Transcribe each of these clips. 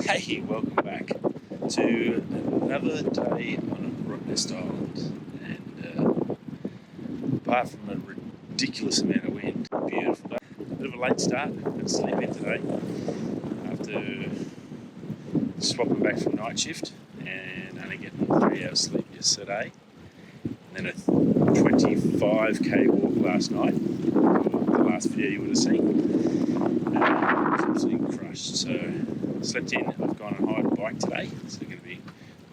Hey, welcome back to another day on Rottnest Island, and apart from a ridiculous amount of wind, beautiful day. A bit of a late start, had to sleep in today after swapping back from night shift and only getting 3 hours sleep yesterday, and then a 25k walk last night, the last video you would have seen. Absolutely crushed, so slept in. I've gone and hired a bike today, so going to be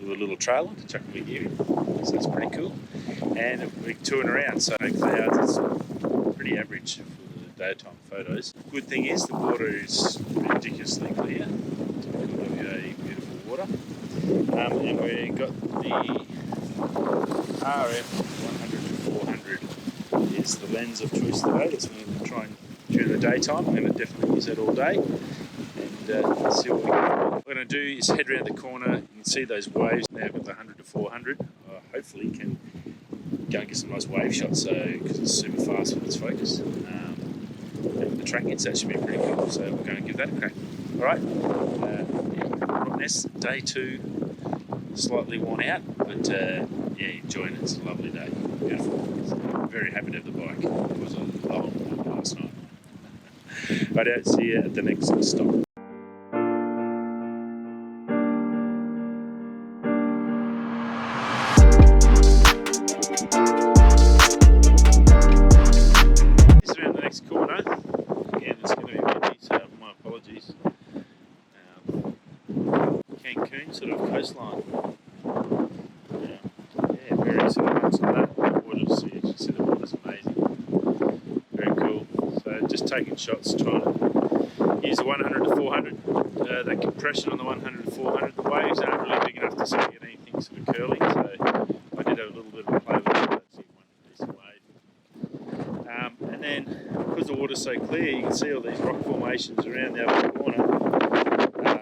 with a little trailer to chuck my gear in, so that's pretty cool. And we're touring around, so clouds, it's pretty average for the daytime photos. Good thing is the water is ridiculously clear, it's a beautiful water. And we've got the RM 100-400 is the lens of choice today. That's what I'm going to try and during the daytime. I'm going to definitely use that all day. And see what we're going to do is head around the corner. You can see those waves now with the 100-400. Hopefully can go and get some nice wave shots, because it's super fast with its focus. And with the tracking, so that should be pretty cool. So we're going to give that a crack. All right, Rottnest, day 2, slightly worn out, but yeah, enjoying it. It's a lovely day, beautiful. So I'm very happy to have the bike. It was a long walk last night. Right, I'll see you at the next stop. Corner. Again, it's going to be windy, so my apologies. Cancun sort of coastline. Yeah, very sort of much like that. Water, so you can see the water's amazing. Very cool. So just taking shots, trying to use the 100-400. That compression on the 100-400. The waves aren't really big enough to sort of get anything sort of curly, so I did have a little bit of a play with it. Let's see one decent wave. And then because the water's so clear, you can see all these rock formations around the other corner.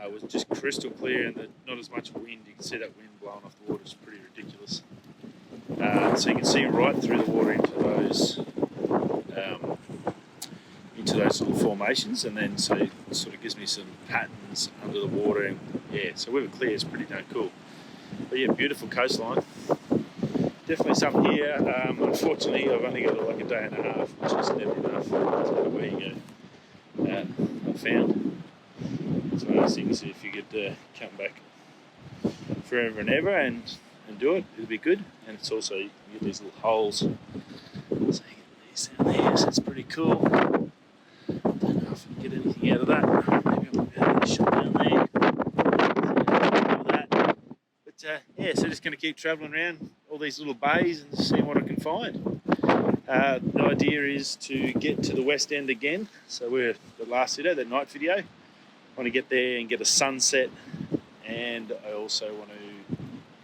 It was just crystal clear and not as much wind. You can see that wind blowing off the water. It's pretty ridiculous. So you can see right through the water into those little formations, and then so it sort of gives me some patterns under the water. And yeah, so with it clear, it's pretty darn cool. But yeah, beautiful coastline. Definitely something here. Unfortunately, I've only got like a day and a half, which is never enough. So where you go, I found. It's one of those things. If you could come back forever and ever and do it, it'll be good. And it's also you get these little holes. So you get these down there. So it's pretty cool. Don't know if I can get anything out of that. Maybe I might be able to shot down there. Yeah, so just going to keep travelling around all these little bays and seeing what I can find. The idea is to get to the west end again. So we're the last video, the night video. I want to get there and get a sunset, and I also want to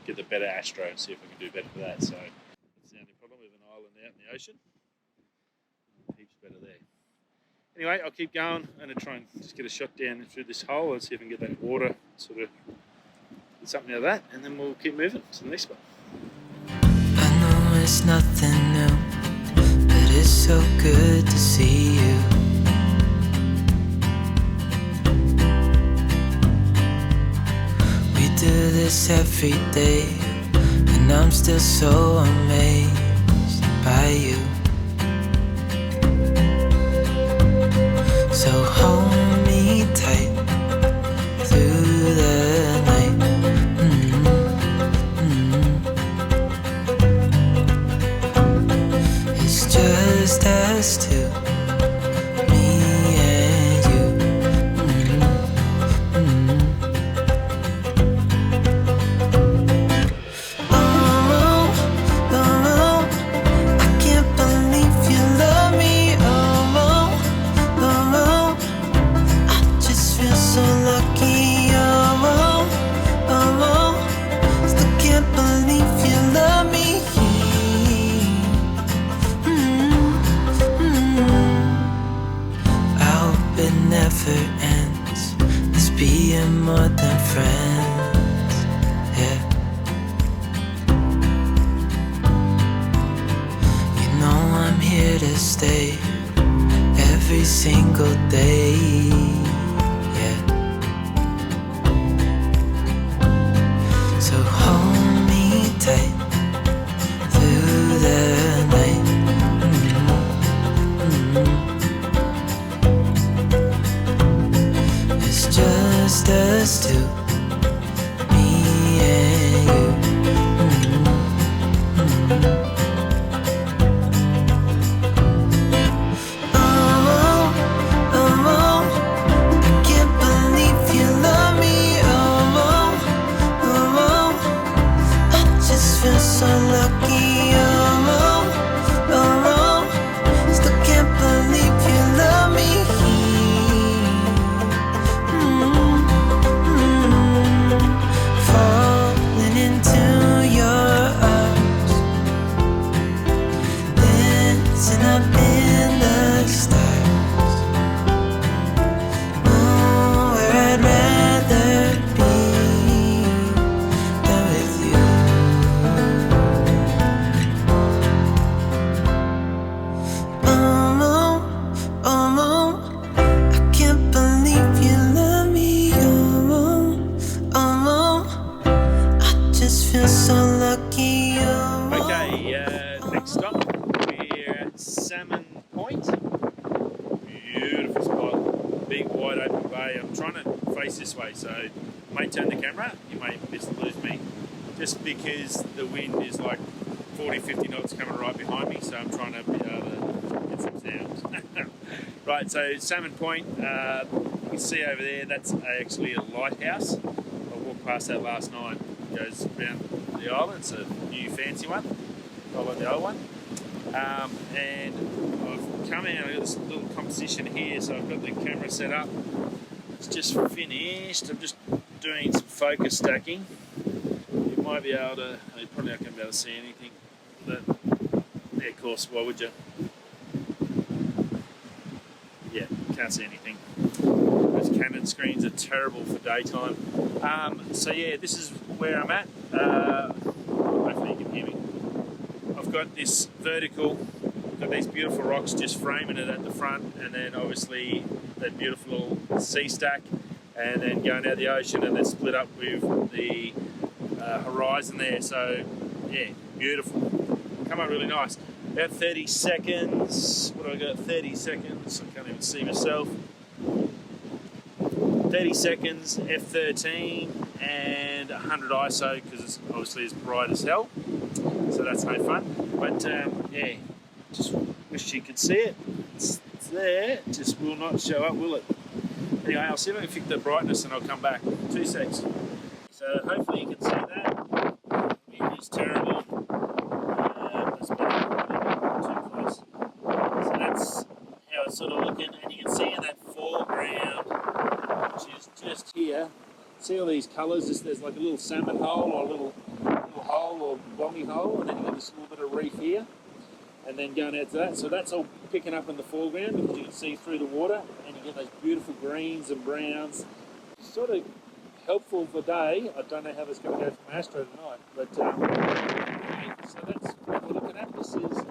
get the better astro and see if I can do better for that. So that's the only problem with an island out in the ocean. Heaps better there. Anyway, I'll keep going. I'm going to try and just get a shot down through this hole and see if I can get that water sort of something like that, and then we'll keep moving to the next one. I know it's nothing new, but it's so good to see you. We do this every day, and I'm still so amazed by you. So hold me tight through the night. It's just us two, me and you. Oh, oh, I can't believe you love me. Oh, oh, I just feel so lucky. Oh, still can't believe you love me. It never ends. It's being more than friends. Yeah. You know I'm here to stay every single day. Yeah. just two, me and you. Oh, oh, oh, I can't believe you love me. Oh, oh, oh, I just feel so lucky. Oh, oh, oh, still can't believe you love me. Falling into your arms, dancing up in the stars. Oh, where I'd rather be than with you. Oh, oh, I can't believe you love me. Oh, oh, I just feel so lucky. Okay, next stop, we're at Salmon Point. Beautiful spot, big wide open bay. I'm trying to face this way, so I may turn the camera, you may lose me, just because the wind is like 40-50 knots coming right behind me, so I'm trying to be able to get some sounds. Right, so Salmon Point, you can see over there, that's actually a lighthouse. I walked past that last night. It goes around the island. It's a new fancy one, not like the old one. And I've come out, I've got this little composition here, so I've got the camera set up. It's just finished. I'm just doing some focus stacking. You might be able to, you're probably not going to be able to see anything, but yeah, of course, why would you? Yeah, can't see anything. Those Canon screens are terrible for daytime. So yeah, this is where I'm at. Hopefully you can hear me. I've got this vertical, got these beautiful rocks just framing it at the front, and then obviously that beautiful little sea stack, and then going out the ocean, and then split up with the horizon there. So yeah, beautiful. Come on, really nice. About 30 seconds. What do I got? 30 seconds. I can't even see myself. 30 seconds, f13, and 100 ISO because it's obviously as bright as hell. So that's no fun. But yeah, just wish you could see it. It's there, it just will not show up, will it? Anyway, I'll see if I can fix the brightness and I'll come back. 2 secs. So hopefully you can see that. It is terrible. That's too close. So that's how it's sort of looking, and you can see in that foreground, which is just here, see all these colours, there's like a little salmon hole or a little hole or bommy hole, and then you've got this little bit of reef here, and then going out to that. So that's all picking up in the foreground because you can see through the water, and you get those beautiful greens and browns. Sort of helpful for day. I don't know how that's going to go for my Astro tonight, but so that's what we're looking at. This is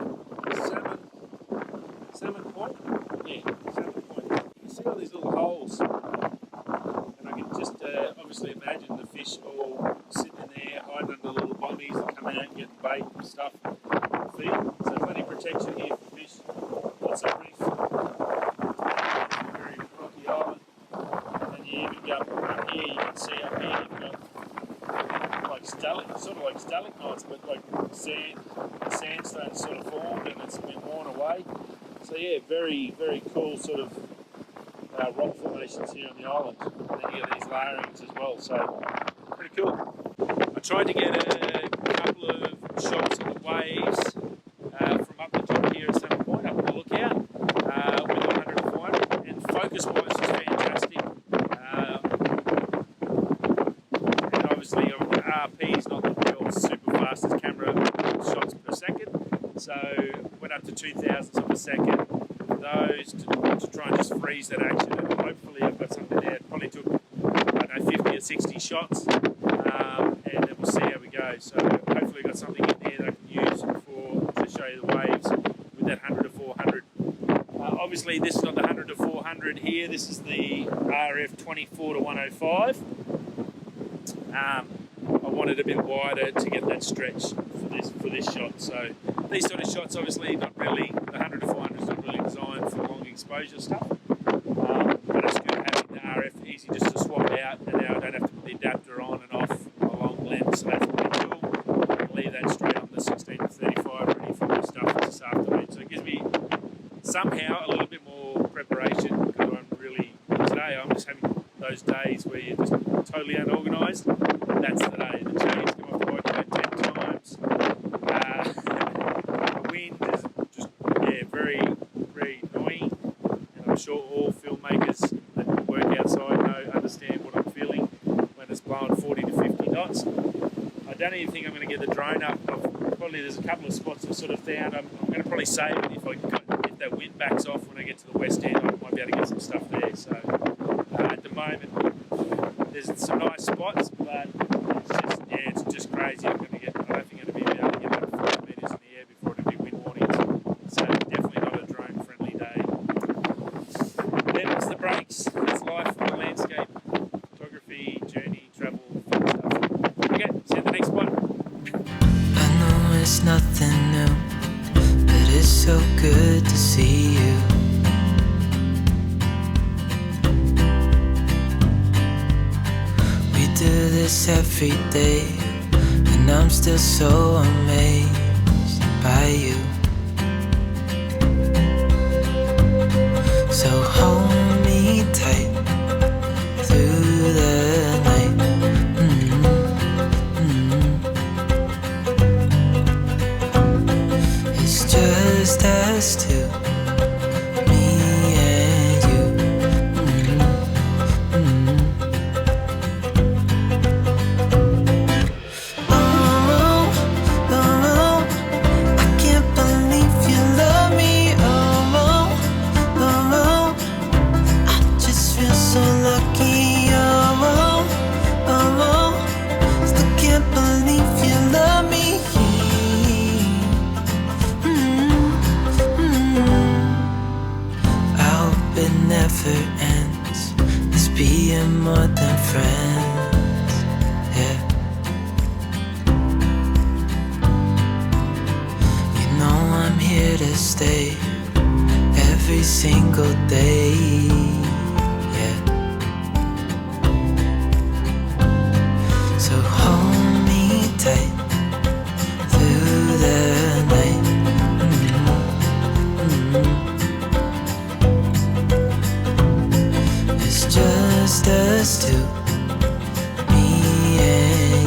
Salmon Point. Yeah, Salmon Point. You can see all these little holes, and I can just obviously imagine the fish all sitting in there, hiding under little bombies and coming out and getting bait and stuff. Feed. So plenty of protection here for fish. Lots of reef. Very rocky island. And you even go up here, you can see up here you've got like sort of like stalagmites, but like sandstone sort of formed and it's been worn away. So yeah, very, very cool sort of rock formations here on the island. And then you get these layerings as well, so pretty cool. I tried to get a couple of shots of the waves from up the top here at Salmon Point, up the lookout, with 100 to 400, and focus-wise was fantastic. And obviously RP is not the world's super fastest camera shots per second, so went up to 2,000s of a second. Those to try and just freeze that action, and hopefully I've got something there. It probably took, I don't know, 50 or 60 shots, and then we'll see how we go. So hopefully I've got something in there that I can use to show you the waves with that 100 to 400. Obviously this is not the 100 to 400 here, this is the RF 24 to 105. I wanted a bit wider to get that stretch for this shot. So these sort of shots, obviously not really, the 100 to 400 is not really designed for long exposure stuff, but it's good having the RF easy just to swap out and totally unorganised. That's the day. The chains come off the bike about 10 times. The wind is just, yeah, very, very annoying. And I'm sure all filmmakers that work outside understand what I'm feeling when it's blowing 40 to 50 knots. I don't even think I'm going to get the drone up. Probably there's a couple of spots I've sort of found. I'm going to probably save it if that wind backs off when I get to the west end. I might be able to get some stuff there. So at the moment, there's some nice spots, but it's just crazy. I don't think I'm going to be able to get up 40 metres in the air before it'll be wind warnings. So definitely not a drone-friendly day. Then it's the breaks. It's life on the landscape, photography, journey, travel, fun stuff. Okay, see you at the next one. I know it's nothing new, but it's so good to see you. We do this every day, and I'm still so amazed by you. So hold me tight through the night. It's just us two, me and you. Oh, I can't believe you love me. Oh, I just feel so lucky. Still can't believe you love me. I hope it never ends, this being more than friends, yeah. You know I'm here to stay every single day, yeah. So hold me tight through the night. It's just us two, me and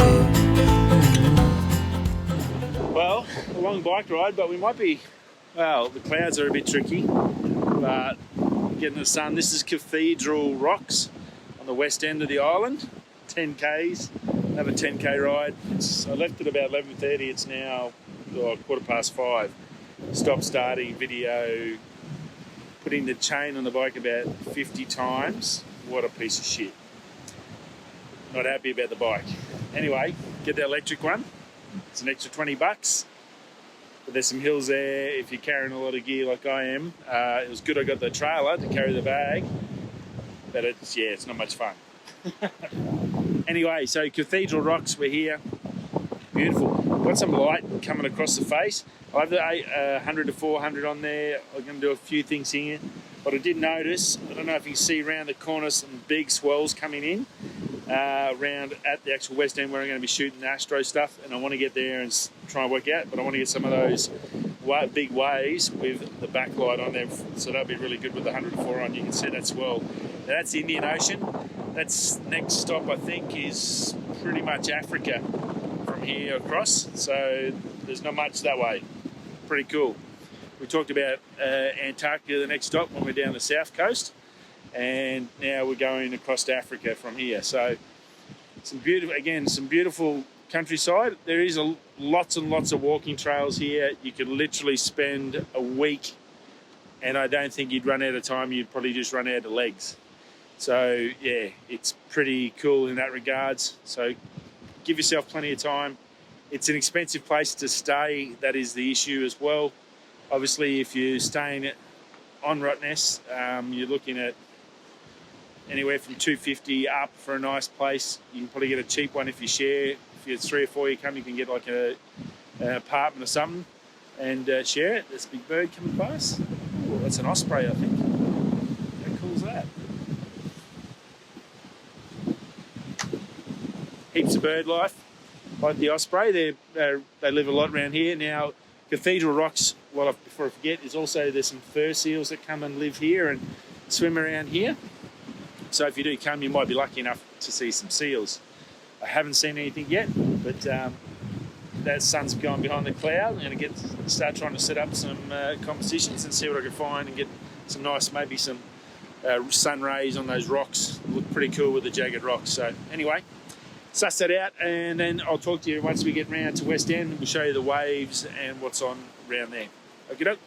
you. Well, a long bike ride, but we might be, well, the clouds are a bit tricky, but getting the sun. This is Cathedral Rocks on the west end of the island, 10 Ks, another 10K ride. I left at about 11:30, it's now 5:15. Stop starting video, putting the chain on the bike about 50 times. What a piece of shit. Not happy about the bike. Anyway, get the electric one. It's an extra 20 bucks. But there's some hills there if you're carrying a lot of gear like I am. It was good I got the trailer to carry the bag, but it's not much fun. Anyway, so Cathedral Rocks, we're here. Beautiful. Got some light coming across the face. I have the 100 to 400 on there. I'm going to do a few things here. But I did notice, I don't know if you can see around the corner some big swells coming in around at the actual west end where I'm going to be shooting the Astro stuff, and I want to get there and try and work out, but I want to get some of those big waves with the backlight on there, so that'll be really good with the 100 to 4 on. You can see that swell. Now that's the Indian Ocean. That's next stop, I think, is pretty much Africa from here across, so there's not much that way. Pretty cool. We talked about Antarctica, the next stop, when we're down the south coast, and now we're going across to Africa from here. So some beautiful countryside. There is lots and lots of walking trails here. You could literally spend a week, and I don't think you'd run out of time. You'd probably just run out of legs. So yeah, it's pretty cool in that regards. So give yourself plenty of time. It's an expensive place to stay. That is the issue as well. Obviously, if you're staying on Rottnest, you're looking at anywhere from $250 up for a nice place. You can probably get a cheap one if you share. If you're 3 or 4, you can get like an apartment or something and share it. There's a big bird coming past. Ooh, that's an osprey, I think. How cool is that? Heaps of bird life, like the osprey. They live a lot around here. Now, Cathedral Rocks, before I forget, is also there's some fur seals that come and live here and swim around here. So if you do come, you might be lucky enough to see some seals. I haven't seen anything yet, but that sun's gone behind the cloud. I'm going to start trying to set up some compositions and see what I can find and get some nice, maybe some sun rays on those rocks. Look pretty cool with the jagged rocks. So anyway, suss that out, and then I'll talk to you once we get round to West End. We'll show you the waves and what's on around there. Okay, doke.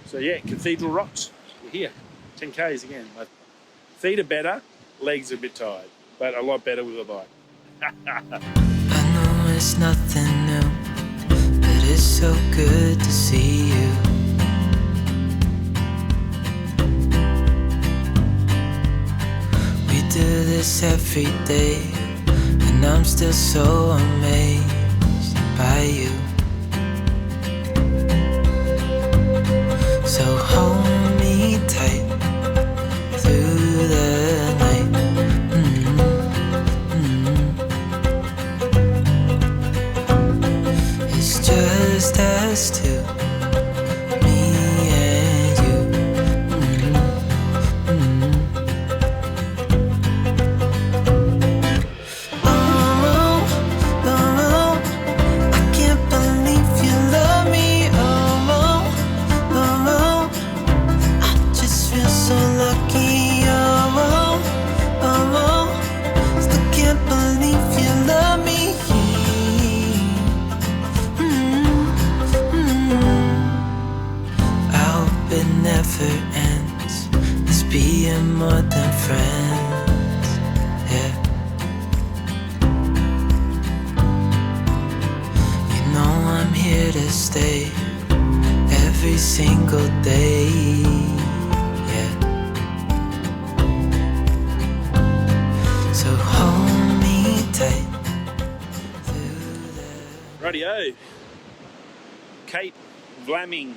So yeah, Cathedral Rocks. We're here. 10Ks again. My feet are better, legs are a bit tired, but a lot better with a bike. I know it's nothing new, but it's so good to see you. We do this every day, and I'm still so amazed by you. So hold me tight through the night. It's just us two, me and you. Oh, oh, oh, I can't believe you love me. Oh, oh, oh, I just feel so lucky. Oh, oh, oh, still can't believe you love me. I hope it never ends, this being more than friends, yeah. You know I'm here to stay every single day, yeah. So hold me tight through the... Rightio. Cape Vlaming.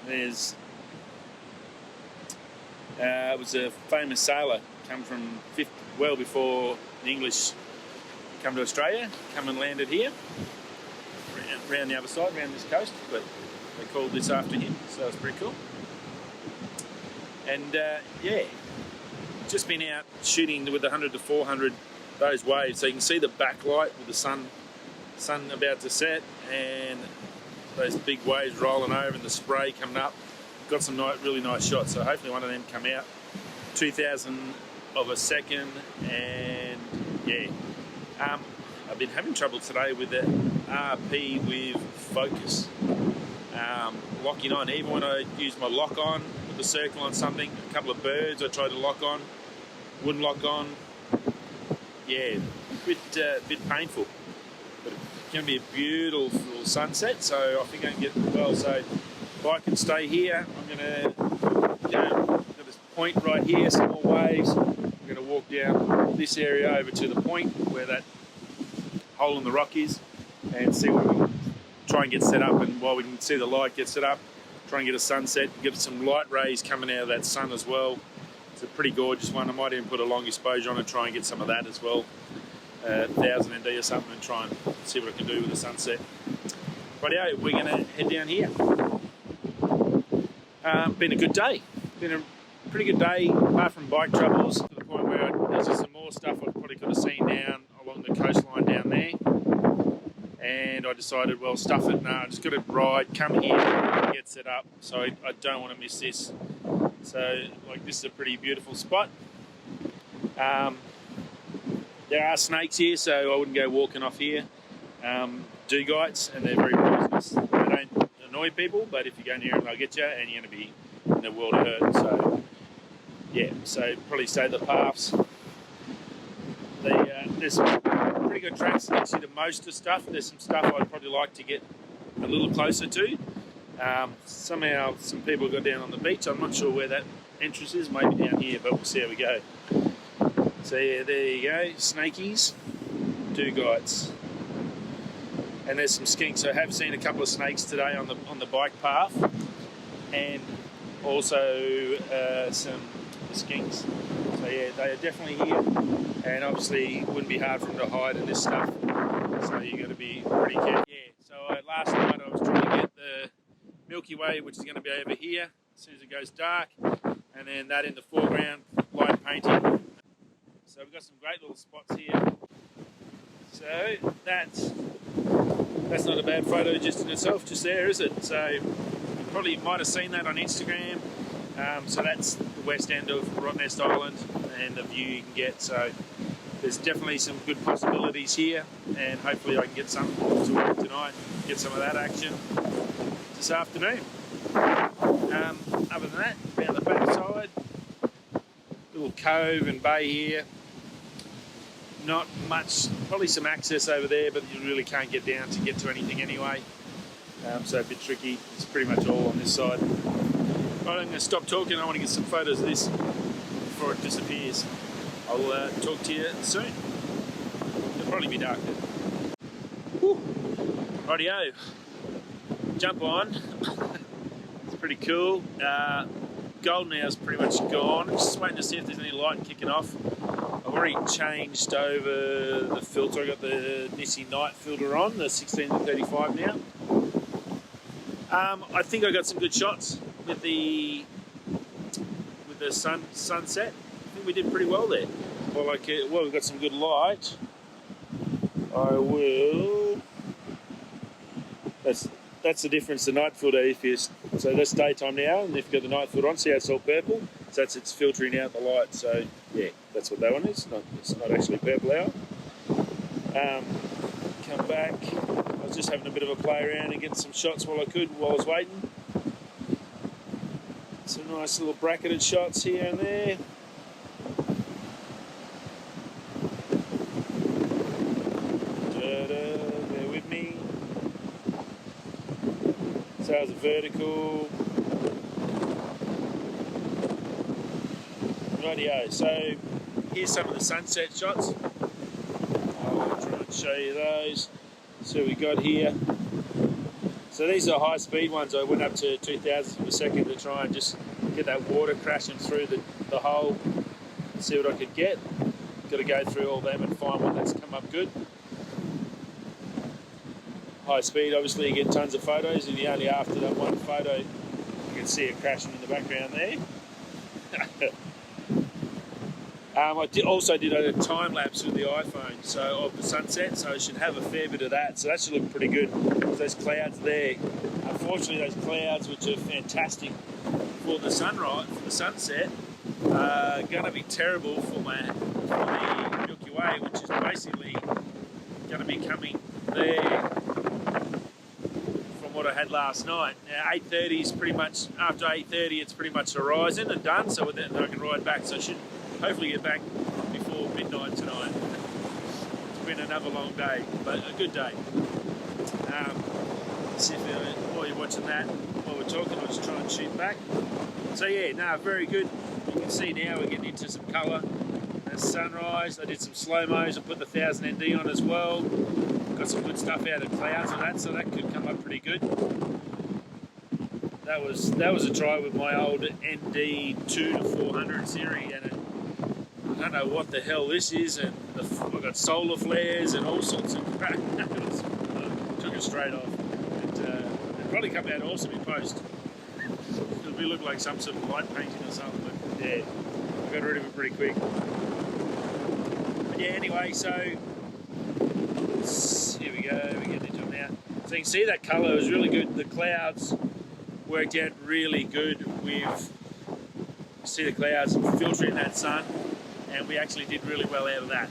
There's it was a famous sailor, come from well before the English come to Australia, come and landed here, around the other side, around this coast, but they called this after him, so it's pretty cool. And yeah, just been out shooting with 100 to 400 those waves, so you can see the backlight with the sun about to set and those big waves rolling over and the spray coming up. Got some really nice shots, so hopefully one of them come out. 2,000 of a second, and yeah. I've been having trouble today with the RP with focus. Locking on, even when I use my lock on with the circle on something, a couple of birds I tried to lock on, wouldn't lock on. Yeah, bit painful. But it's going to be a beautiful sunset, so I think I can get well. So if I can stay here, I'm going to got this point right here, some more waves. I'm going to walk down this area over to the point where that hole in the rock is, and see what we can try and get set up. And while we can see the light get set up, try and get a sunset, get some light rays coming out of that sun as well. It's a pretty gorgeous one. I might even put a long exposure on it, try and get some of that as well. 1000 ND or something, and try and see what I can do with the sunset. Rightio, we're going to head down here. Been a good day. Been a pretty good day, apart from bike troubles, to the point where there's just some more stuff I probably could have seen down along the coastline down there. And I decided, well, stuff it. No, I just got to ride, come here, and get set up. So I don't want to miss this. So, like, this is a pretty beautiful spot. There are snakes here, so I wouldn't go walking off here. Dugites, and they're very poisonous. They don't annoy people, but if you go near them, they'll get you, and you're going to be in a world of hurt. So, yeah, so probably stay the paths. There's some pretty good tracks next to most of the stuff. There's some stuff I'd probably like to get a little closer to. Somehow some people got down on the beach. I'm not sure where that entrance is, maybe down here, but we'll see how we go. So yeah, there you go, snakies, dugites. And there's some skinks. I have seen a couple of snakes today on the bike path, and also some skinks. So yeah, they are definitely here, and obviously it wouldn't be hard for them to hide in this stuff. So you got to be pretty careful. Yeah. So last night I was trying to get the Milky Way, which is going to be over here as soon as it goes dark, and then that in the foreground, light painting. So we've got some great little spots here. So that's not a bad photo just in itself, just there, is it? So you probably might have seen that on Instagram. So that's the west end of Rottnest Island and the view you can get. So there's definitely some good possibilities here, and hopefully I can get some to work tonight, get some of that action this afternoon. Other than that, around the back side, little cove and bay here. Not much, probably some access over there, but you really can't get down to get to anything anyway. So a bit tricky. It's pretty much all on this side. Right, I'm going to stop talking. I want to get some photos of this before it disappears. I'll talk to you soon. It'll probably be dark then. Woo. Rightio. Jump on. It's pretty cool. Golden hour's pretty much gone. I'm just waiting to see if there's any light kicking off. I've already changed over the filter. I got the Nissi night filter on, the 16-35 now. I think I got some good shots with the sunset. I think we did pretty well there. Well, we've got some good light. I will. That's the difference. The night filter, so that's daytime now, and if you've got the night filter on, see how it's all purple. So it's filtering out the light. So yeah, that's what that one is. It's not actually purple hour. Come back. I was just having a bit of a play around and getting some shots while I was waiting. Some nice little bracketed shots here and there. Bear with me. So that was a vertical. Rightio, so here's some of the sunset shots. I'll try and show you those. So we got here. So these are high speed ones. I went up to 2,000 per second to try and just get that water crashing through the hole and see what I could get. Got to go through all them and find one that's come up good. High speed, obviously you get tons of photos, and only after that one photo you can see it crashing in the background there. I also did a time lapse with the iPhone, so of the sunset, so I should have a fair bit of that. So that should look pretty good. Those clouds there, unfortunately, those clouds, which are fantastic for the sunrise, for the sunset, are going to be terrible for the Milky Way, which is basically going to be coming there from what I had last night. Now 8:30 is pretty much, after 8:30 it's pretty much horizon and done, so then I can ride back. So I should hopefully get back before midnight tonight. It's been another long day, but a good day. See if while you're watching that, while we're talking, I'll just try and shoot back. So yeah, no, very good. You can see now we're getting into some colour. There's sunrise. I did some slow-mos. I put the 1000 ND on as well. Got some good stuff out of clouds and that, so that could come up pretty good. That was a try with my old ND 2-400 series, and I don't know what the hell this is, and I've got solar flares and all sorts of crap. Took it straight off. It'll probably come out awesome in post. It'll look like some sort of light painting or something, but yeah, I got rid of it pretty quick. But yeah, anyway, so here we go, we're getting into it now. So you can see that colour was really good. The clouds worked out really good with, see the clouds filtering that sun, and we actually did really well out of that.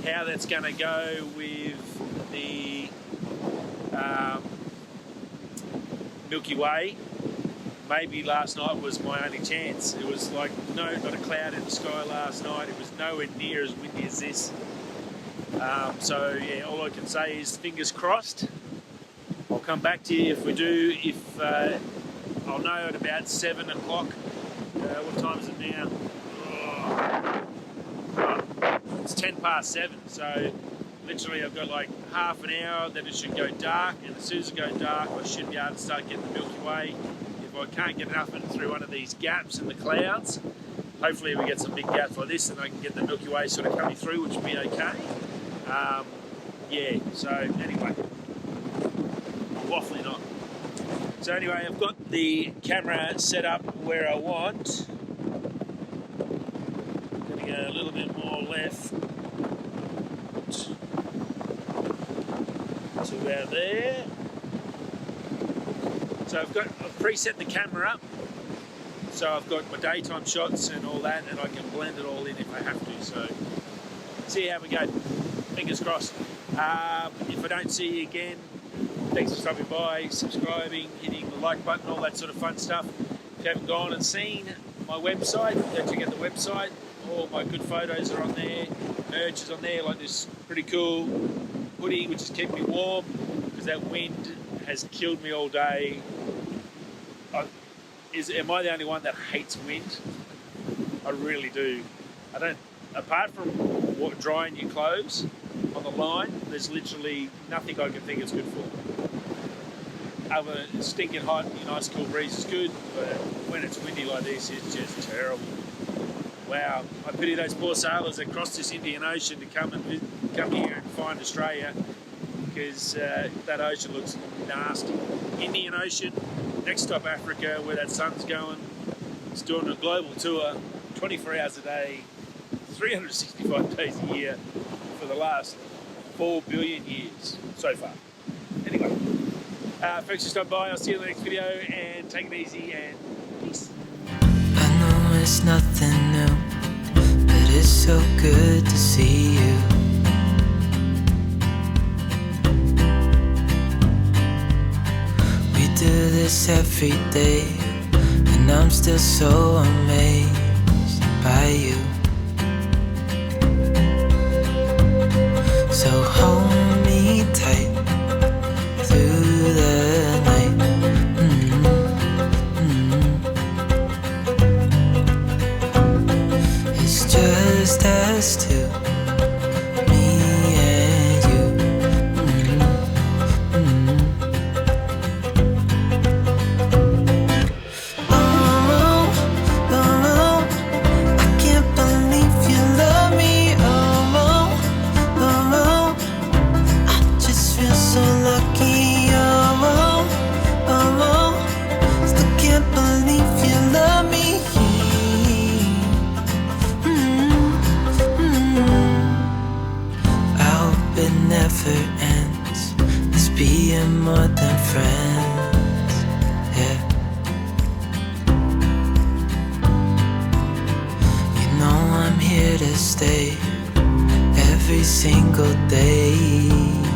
How that's going to go with the Milky Way, maybe last night was my only chance. It was like, not a cloud in the sky last night. It was nowhere near as windy as this. So yeah, all I can say is fingers crossed. I'll come back to you if we do. If I'll know at about 7 o'clock. What time is it now? It's 10 past 7. So literally I've got like half an hour, then it should go dark, and as soon as it goes dark I should be able to start getting the Milky Way. If I can't get enough in through one of these gaps in the clouds, hopefully we get some big gaps like this and I can get the Milky Way sort of coming through, which will be okay. Yeah, so anyway, waffling on. So anyway, I've got the camera set up where I want. I'm going to go a little bit more left to about there. So I've preset the camera up, so I've got my daytime shots and all that, and I can blend it all in if I have to. So see how we go. Fingers crossed. If I don't see you again, thanks for stopping by, subscribing, hitting the like button, all that sort of fun stuff. If you haven't gone and seen my website, go check out the website. All my good photos are on there. Merch is on there, like this pretty cool hoodie, which has kept me warm because that wind has killed me all day. Am I the only one that hates wind? I really do. I don't. Apart from drying your clothes on the line, there's literally nothing I can think it's good for. Other than stinking hot, nice cool breeze is good, but when it's windy like this, it's just terrible. Wow, I pity those poor sailors that crossed this Indian Ocean to come here and find Australia, because that ocean looks nasty. Indian Ocean, next stop Africa, where that sun's going. It's doing a global tour, 24 hours a day, 365 days a year for the last 4 billion years so far. Anyway, thanks for stopping by. I'll see you in the next video, and take it easy, and peace. I know it's nothing new, but it's so good to see you. We do this every day, and I'm still so amazed by you. So hold me tight through the night. It's just us two, me and you. Oh, oh, I can't believe you love me. Oh, I just feel so lucky. Still can't believe you love me. I hope it never ends, us being more than friends. Yeah. You know I'm here to stay every single day.